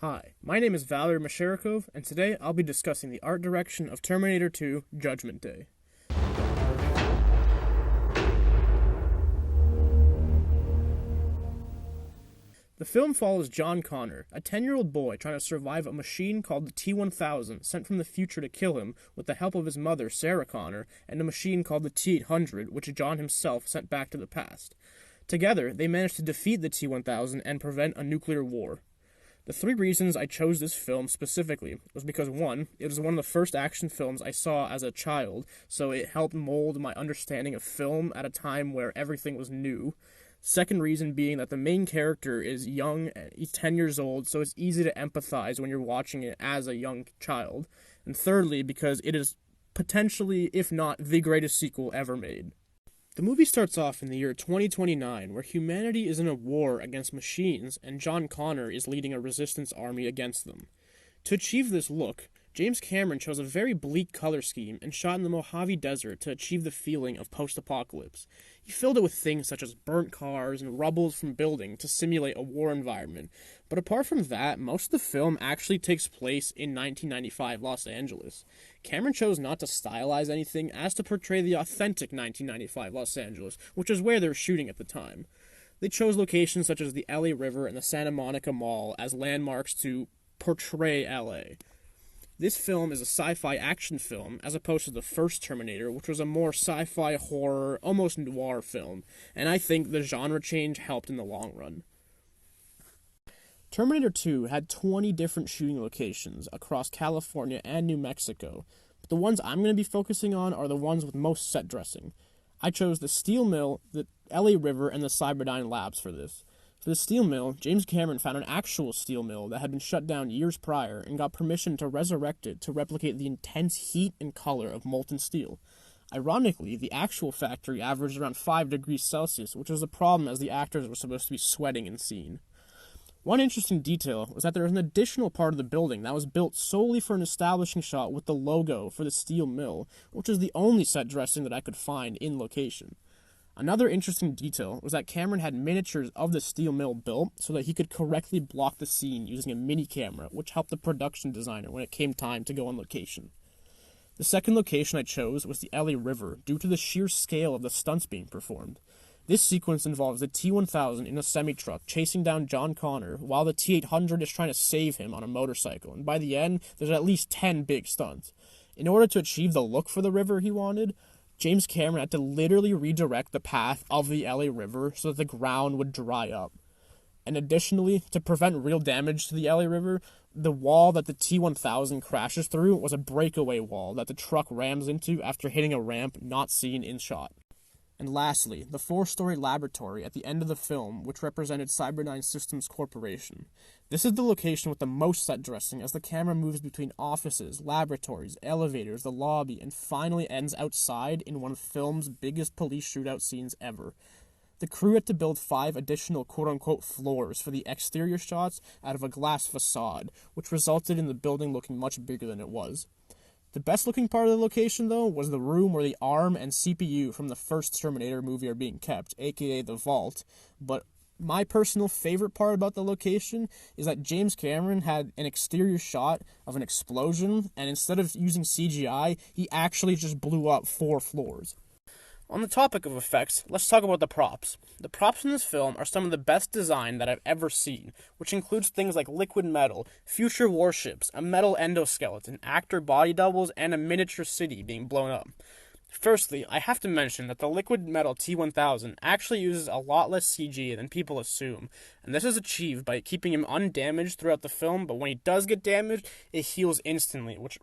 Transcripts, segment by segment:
Hi, my name is Valery Masharikov, and today I'll be discussing the art direction of Terminator 2 Judgment Day. The film follows John Connor, a 10-year-old boy trying to survive a machine called the T-1000 sent from the future to kill him with the help of his mother, Sarah Connor, and a machine called the T-800, which John himself sent back to the past. Together, they managed to defeat the T-1000 and prevent a nuclear war. The three reasons I chose this film specifically was because, one, it was one of the first action films I saw as a child, so it helped mold my understanding of film at a time where everything was new. Second reason being that the main character is young, he's 10 years old, so it's easy to empathize when you're watching it as a young child. And thirdly, because it is potentially, if not the greatest sequel ever made. The movie starts off in the year 2029, where humanity is in a war against machines, and John Connor is leading a resistance army against them. To achieve this look, James Cameron chose a very bleak color scheme and shot in the Mojave Desert to achieve the feeling of post-apocalypse. He filled it with things such as burnt cars and rubble from buildings to simulate a war environment. But apart from that, most of the film actually takes place in 1995 Los Angeles. Cameron chose not to stylize anything as to portray the authentic 1995 Los Angeles, which is where they were shooting at the time. They chose locations such as the LA River and the Santa Monica Mall as landmarks to portray LA. This film is a sci-fi action film, as opposed to the first Terminator, which was a more sci-fi horror, almost noir film, and I think the genre change helped in the long run. Terminator 2 had 20 different shooting locations across California and New Mexico, but the ones I'm going to be focusing on are the ones with most set dressing. I chose the steel mill, the LA River, and the Cyberdyne Labs for this. For the steel mill, James Cameron found an actual steel mill that had been shut down years prior and got permission to resurrect it to replicate the intense heat and color of molten steel. Ironically, the actual factory averaged around 5 degrees Celsius, which was a problem as the actors were supposed to be sweating in scene. One interesting detail was that there was an additional part of the building that was built solely for an establishing shot with the logo for the steel mill, which is the only set dressing that I could find in location. Another interesting detail was that Cameron had miniatures of the steel mill built so that he could correctly block the scene using a mini camera, which helped the production designer when it came time to go on location. The second location I chose was the LA River due to the sheer scale of the stunts being performed. This sequence involves the T-1000 in a semi-truck chasing down John Connor while the T-800 is trying to save him on a motorcycle, and by the end, there's at least 10 big stunts. In order to achieve the look for the river he wanted, James Cameron had to literally redirect the path of the LA River so that the ground would dry up. And additionally, to prevent real damage to the LA River, the wall that the T-1000 crashes through was a breakaway wall that the truck rams into after hitting a ramp not seen in shot. And lastly, the 4-story laboratory at the end of the film, which represented Cyberdyne Systems Corporation. This is the location with the most set dressing as the camera moves between offices, laboratories, elevators, the lobby, and finally ends outside in one of film's biggest police shootout scenes ever. The crew had to build 5 additional quote-unquote floors for the exterior shots out of a glass facade, which resulted in the building looking much bigger than it was. The best looking part of the location, though, was the room where the ARM and CPU from the first Terminator movie are being kept, aka the vault. But my personal favorite part about the location is that James Cameron had an exterior shot of an explosion, and instead of using CGI, he actually just blew up 4 floors. On the topic of effects, let's talk about the props. The props in this film are some of the best design that I've ever seen, which includes things like liquid metal, future warships, a metal endoskeleton, actor body doubles, and a miniature city being blown up. Firstly, I have to mention that the liquid metal T-1000 actually uses a lot less CG than people assume, and this is achieved by keeping him undamaged throughout the film, but when he does get damaged, it heals instantly, which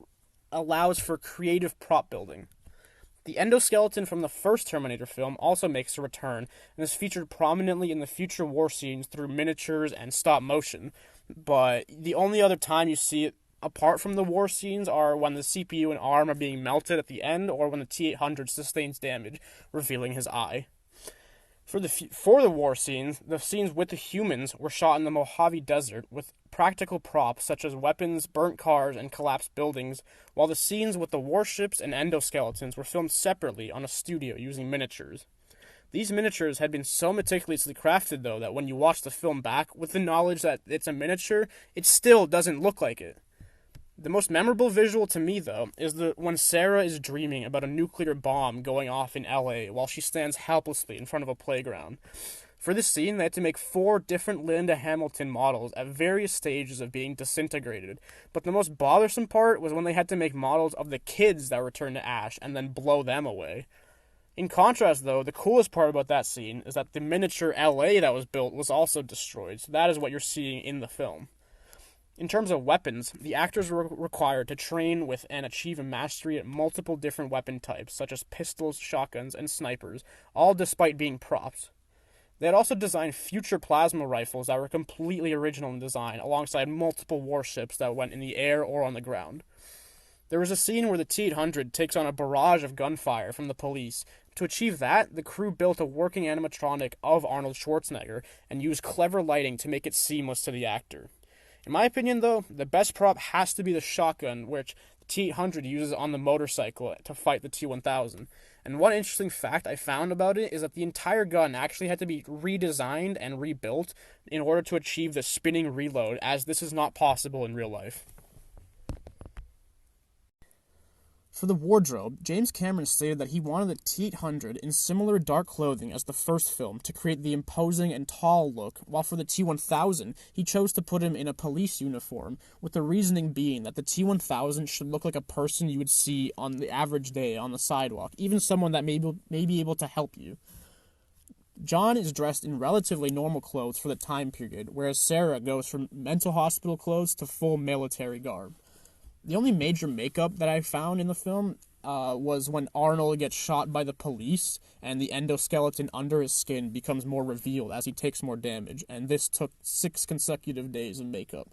allows for creative prop building. The endoskeleton from the first Terminator film also makes a return and is featured prominently in the future war scenes through miniatures and stop motion, but the only other time you see it apart from the war scenes are when the CPU and ARM are being melted at the end or when the T-800 sustains damage, revealing his eye. For the war scenes, the scenes with the humans were shot in the Mojave Desert with practical props such as weapons, burnt cars, and collapsed buildings, while the scenes with the warships and endoskeletons were filmed separately on a studio using miniatures. These miniatures had been so meticulously crafted, though, that when you watch the film back, with the knowledge that it's a miniature, it still doesn't look like it. The most memorable visual to me, though, is when Sarah is dreaming about a nuclear bomb going off in LA while she stands helplessly in front of a playground. For this scene, they had to make 4 different Linda Hamilton models at various stages of being disintegrated, but the most bothersome part was when they had to make models of the kids that returned to ash and then blow them away. In contrast, though, the coolest part about that scene is that the miniature LA that was built was also destroyed, so that is what you're seeing in the film. In terms of weapons, the actors were required to train with and achieve a mastery at multiple different weapon types, such as pistols, shotguns, and snipers, all despite being props. They had also designed future plasma rifles that were completely original in design, alongside multiple warships that went in the air or on the ground. There was a scene where the T-800 takes on a barrage of gunfire from the police. To achieve that, the crew built a working animatronic of Arnold Schwarzenegger and used clever lighting to make it seamless to the actor. In my opinion, though, the best prop has to be the shotgun, which the T-800 uses on the motorcycle to fight the T-1000. And one interesting fact I found about it is that the entire gun actually had to be redesigned and rebuilt in order to achieve the spinning reload, as this is not possible in real life. For the wardrobe, James Cameron stated that he wanted the T-800 in similar dark clothing as the first film to create the imposing and tall look, while for the T-1000, he chose to put him in a police uniform, with the reasoning being that the T-1000 should look like a person you would see on the average day on the sidewalk, even someone that may be able to help you. John is dressed in relatively normal clothes for the time period, whereas Sarah goes from mental hospital clothes to full military garb. The only major makeup that I found in the film was when Arnold gets shot by the police and the endoskeleton under his skin becomes more revealed as he takes more damage, and this took 6 consecutive days of makeup.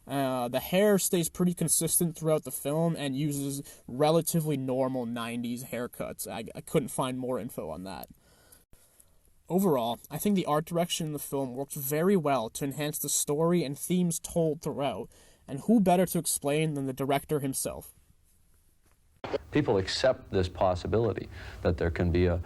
The hair stays pretty consistent throughout the film and uses relatively normal 90s haircuts. I couldn't find more info on that. Overall, I think the art direction in the film works very well to enhance the story and themes told throughout, and who better to explain than the director himself? People accept this possibility that there can be a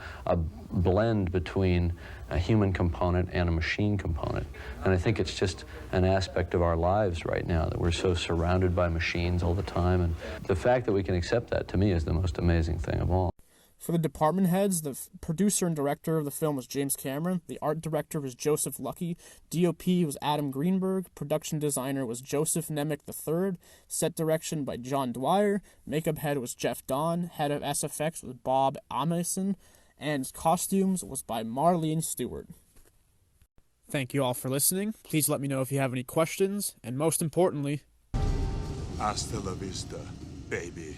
blend between a human component and a machine component. And I think it's just an aspect of our lives right now that we're so surrounded by machines all the time. And the fact that we can accept that, to me, is the most amazing thing of all. For the department heads, the producer and director of the film was James Cameron, the art director was Joseph Lucky, DOP was Adam Greenberg, production designer was Joseph Nemec III, set direction by John Dwyer, makeup head was Jeff Don, head of SFX was Bob Amason, and costumes was by Marlene Stewart. Thank you all for listening. Please let me know if you have any questions, and most importantly, hasta la vista, baby.